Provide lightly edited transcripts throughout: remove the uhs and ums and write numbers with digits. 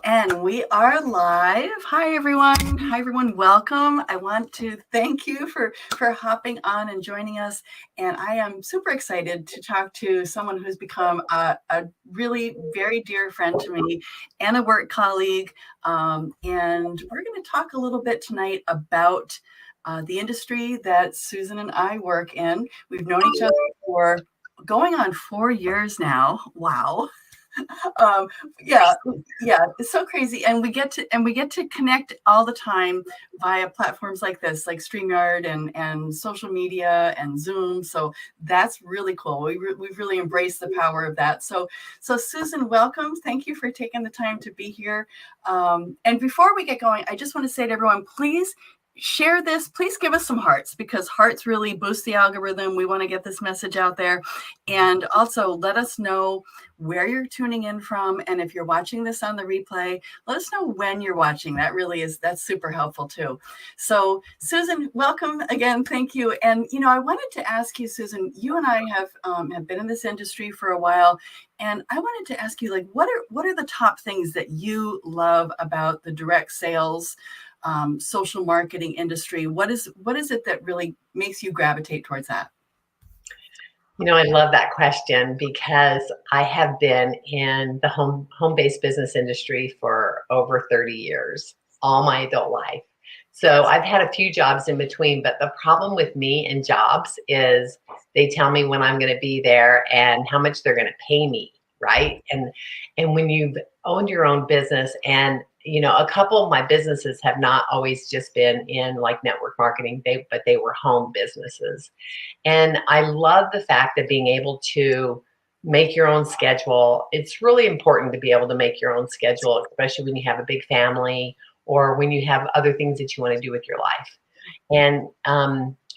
And we are live. Hi, everyone. Hi, everyone. Welcome. I want to thank you for hopping on and joining us. And I am super excited to talk to someone who's become a really very dear friend to me and a work colleague. And we're going to talk a little bit tonight about the industry that Susan and I work in. We've known each other for going on 4 years now. Wow. Yeah, it's so crazy, and we get to connect all the time via platforms like this, like StreamYard and social media and Zoom. So that's really cool. We've really embraced the power of that. So Susan, welcome. Thank you for taking the time to be here. And before we get going, I just want to say to everyone, please share this. Please give us some hearts, because hearts really boost the algorithm. We want to get this message out there. And also let us know where you're tuning in from. And if you're watching this on the replay, let us know when you're watching. That's super helpful too. So Susan, welcome again. Thank you. And, I wanted to ask you, Susan, you and I have been in this industry for a while. And I wanted to ask you, like, what are the top things that you love about the direct sales social marketing industry? What is it that really makes you gravitate towards that? I love that question, because I have been in the home-based business industry for over 30 years, all my adult life. So I've had a few jobs in between, but the problem with me and jobs is they tell me when I'm going to be there and how much they're going to pay me, right? And when you've owned your own business, and a couple of my businesses have not always just been in like network marketing, but they were home businesses. And I love the fact that being able to make your own schedule. It's really important to be able to make your own schedule, especially when you have a big family or when you have other things that you want to do with your life. And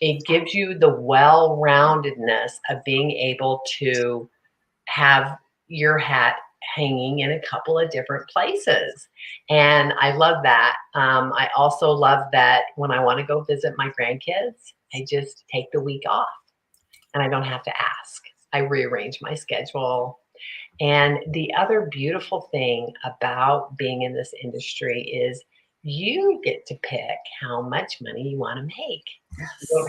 it gives you the well-roundedness of being able to have your hat hanging in a couple of different places. And I love that. I also love that when I want to go visit my grandkids, I just take the week off and I don't have to ask. I rearrange my schedule. And the other beautiful thing about being in this industry is you get to pick how much money you want to make. Yes. You don't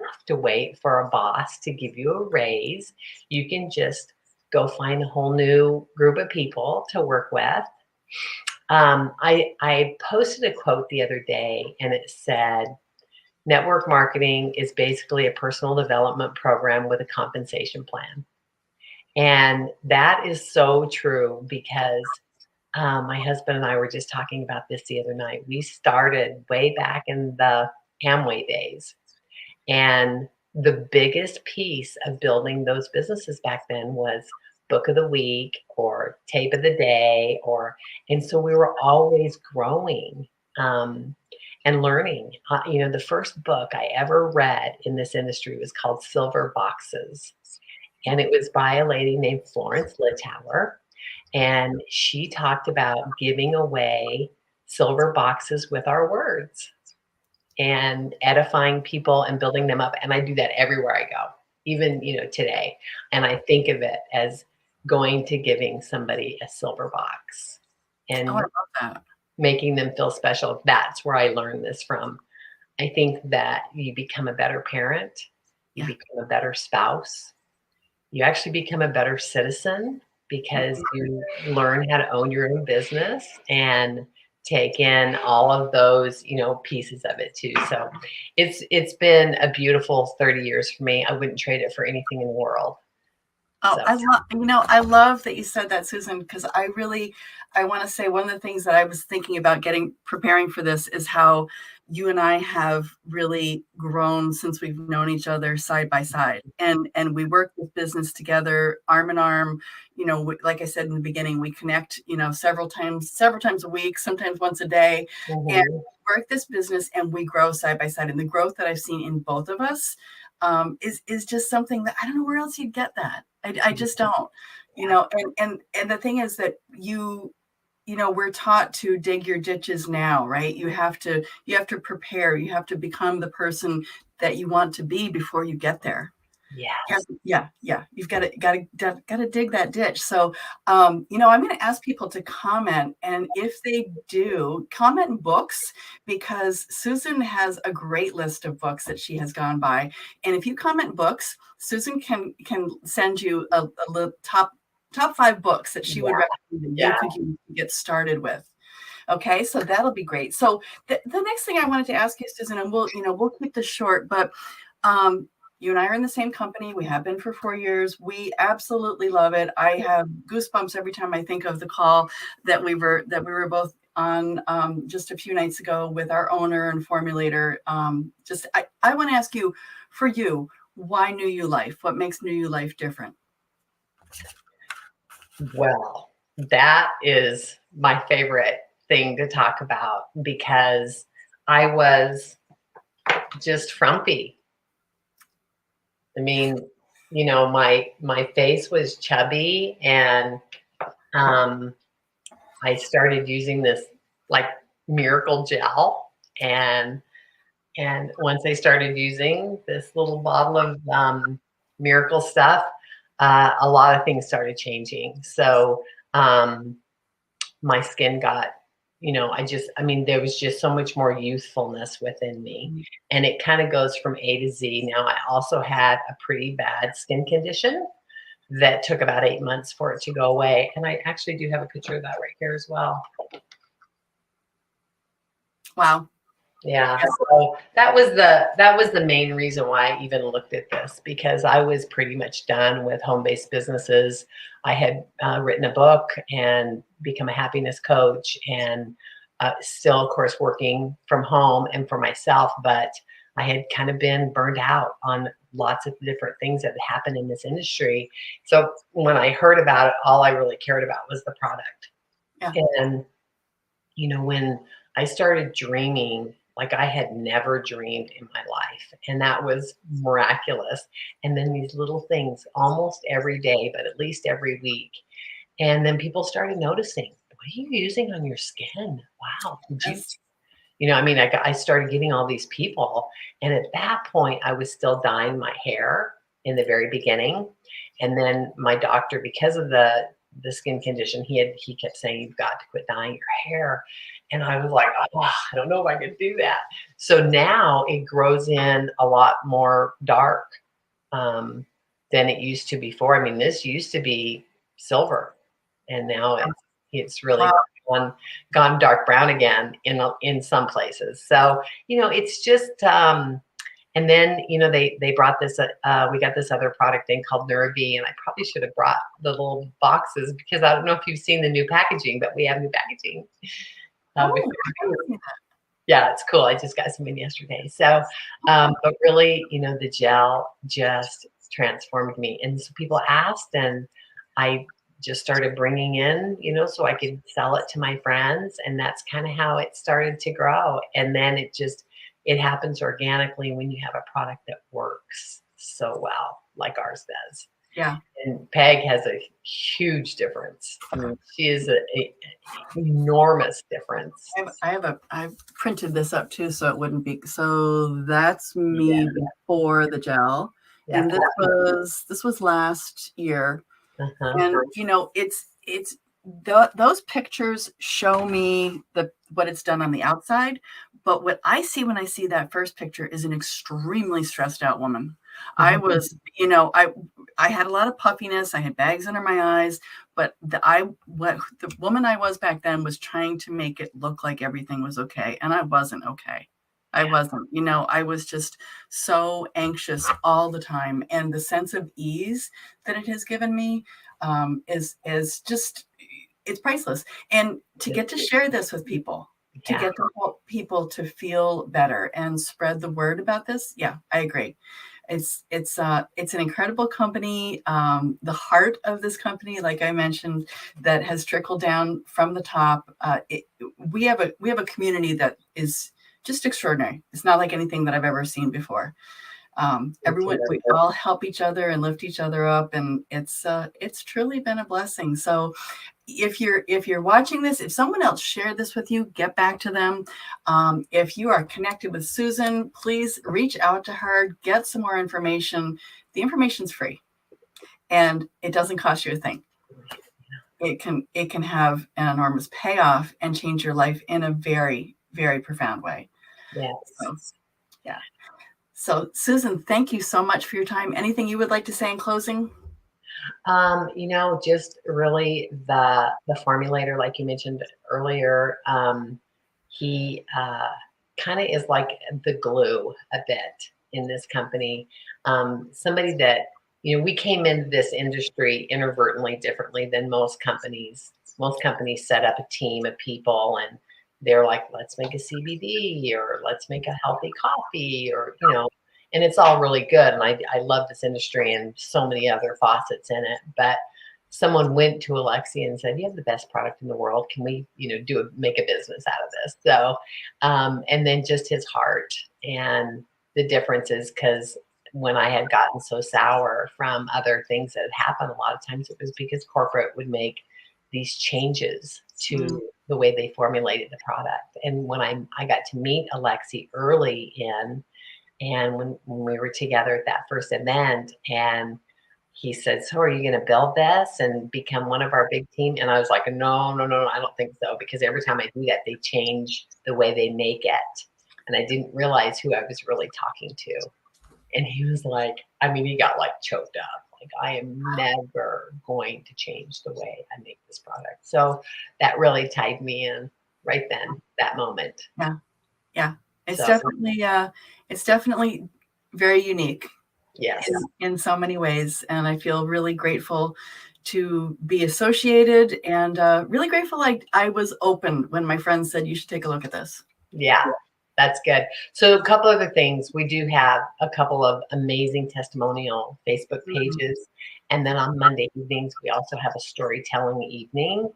have to wait for a boss to give you a raise. You can just go find a whole new group of people to work with. I posted a quote the other day, and it said, network marketing is basically a personal development program with a compensation plan. And that is so true, because my husband and I were just talking about this the other night. We started way back in the Amway days. And the biggest piece of building those businesses back then was book of the week or tape of the day, and so we were always growing and learning. The first book I ever read in this industry was called Silver Boxes, and it was by a lady named Florence Littauer, and she talked about giving away silver boxes with our words and edifying people and building them up. And I do that everywhere I go, even today. And I think of it as going to giving somebody a silver box and I love that. Making them feel special. That's where I learned this from. I think that you become a better parent, you become a better spouse, you actually become a better citizen, because you learn how to own your own business and take in all of those, pieces of it too. So it's been a beautiful 30 years for me. I wouldn't trade it for anything in the world. Oh, so. I love that you said that, Susan, because I want to say one of the things that I was thinking about preparing for this is how you and I have really grown since we've known each other side by side, and we work with business together, arm in arm. Like I said in the beginning, we connect, several times a week, sometimes once a day, and we work this business and we grow side by side. And the growth that I've seen in both of us is just something that I don't know where else you'd get that. I just don't, and the thing is that we're taught to dig your ditches now, right? You have to prepare, you have to become the person that you want to be before you get there. Yes. Yeah. You've got to dig that ditch. So, I'm going to ask people to comment, and if they do, comment in books, because Susan has a great list of books that she has gone by. And if you comment books, Susan can send you a top 5 books that she would Yeah. recommend that Yeah. you could get started with. Okay, so that'll be great. So the next thing I wanted to ask you, Susan, and we'll keep this short, but you and I are in the same company. We have been for 4 years. We absolutely love it. I have goosebumps every time I think of the call that we were both on just a few nights ago with our owner and formulator. I want to ask you, for you, why New You Life? What makes New You Life different? Well, that is my favorite thing to talk about, because I was just frumpy. I mean, my face was chubby, and I started using this like miracle gel, and once I started using this little bottle of miracle stuff, a lot of things started changing. So my skin got, there was just so much more youthfulness within me. And it kind of goes from A to Z. Now, I also had a pretty bad skin condition that took about 8 months for it to go away. And I actually do have a picture of that right here as well. Wow. Yeah. So that was the main reason why I even looked at this, because I was pretty much done with home-based businesses. I had written a book and become a happiness coach, and still, of course, working from home and for myself. But I had kind of been burned out on lots of different things that had happened in this industry. So when I heard about it, all I really cared about was the product. Yeah. And when I started dreaming like I had never dreamed in my life, and that was miraculous. And then these little things almost every day, but at least every week. And then people started noticing, what are you using on your skin? Wow. Yes. I started getting all these people. And at that point, I was still dyeing my hair in the very beginning. And then my doctor, because of the skin condition, he kept saying, you've got to quit dyeing your hair. And I was like, oh, I don't know if I could do that. So now it grows in a lot more dark than it used to before. I mean, this used to be silver, and now it's really gone dark brown again in some places. So it's just and then they brought this we got this other product in called Nurav, and I probably should have brought the little boxes, because I don't know if you've seen the new packaging, but we have new packaging. Yeah, it's cool. I just got some in yesterday. So, but really, the gel just transformed me. And so people asked, and I just started bringing in, so I could sell it to my friends. And that's kind of how it started to grow. And then it happens organically when you have a product that works so well, like ours does. Yeah. And Peg has a huge difference. I mean, she is an enormous difference. I've printed this up too, so it wouldn't be. So that's me before the gel, and this was last year. And those pictures show me what it's done on the outside, but what I see when I see that first picture is an extremely stressed out woman. I was, I had a lot of puffiness. I had bags under my eyes, but the woman I was back then was trying to make it look like everything was okay, and I wasn't okay. I wasn't. I was just so anxious all the time, and the sense of ease that it has given me is just, it's priceless. And to get to share this with people, to get to help people to feel better and spread the word about this, I agree. It's an incredible company. The heart of this company, like I mentioned, that has trickled down from the top. We have a community that is just extraordinary. It's not like anything that I've ever seen before. Everyone, we all help each other and lift each other up, and it's truly been a blessing. So if you're watching this, if someone else shared this with you, get back to them. If you are connected with Susan, please reach out to her, get some more information. the information's free and it doesn't cost you a thing. It can have an enormous payoff and change your life in a very, very profound way. Yes. So, yeah. So Susan, thank you so much for your time. Anything you would like to say in closing? Just really the formulator, like you mentioned earlier, he kind of is like the glue a bit in this company. Somebody that, we came into this industry inadvertently differently than most companies. Most companies set up a team of people and they're like, let's make a CBD or let's make a healthy coffee or, and it's all really good. And I love this industry and so many other facets in it. But someone went to Alexi and said, you have the best product in the world. Can we, make a business out of this? So, and then just his heart and the difference is because when I had gotten so sour from other things that had happened, a lot of times it was because corporate would make these changes to the way they formulated the product. And when I got to meet Alexi early in, and when we were together at that first event, and he said, so are you going to build this and become one of our big team? And I was like, no, I don't think so. Because every time I do that, they change the way they make it. And I didn't realize who I was really talking to. And he was like, he got like choked up. Like, I am never going to change the way I make this product. So that really tied me in right then, that moment. Yeah. Yeah. It's definitely very unique. Yes. In so many ways. And I feel really grateful to be associated and really grateful. Like I was open when my friends said, you should take a look at this. Yeah, that's good. So a couple other things. We do have a couple of amazing testimonial Facebook pages. And then on Monday evenings, we also have a storytelling evening.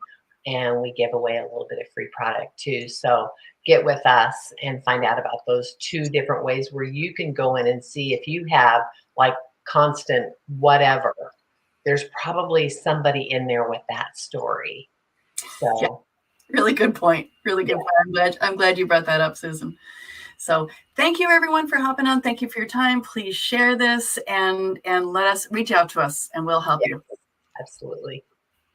And we give away a little bit of free product too. So get with us and find out about those two different ways where you can go in and see if you have like constant whatever. There's probably somebody in there with that story. So yeah. Really good point. Really good point. I'm glad you brought that up, Susan. So thank you everyone for hopping on. Thank you for your time. Please share this and let us reach out to us and we'll help you. Absolutely.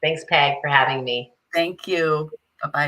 Thanks, Peg, for having me. Thank you. Bye-bye.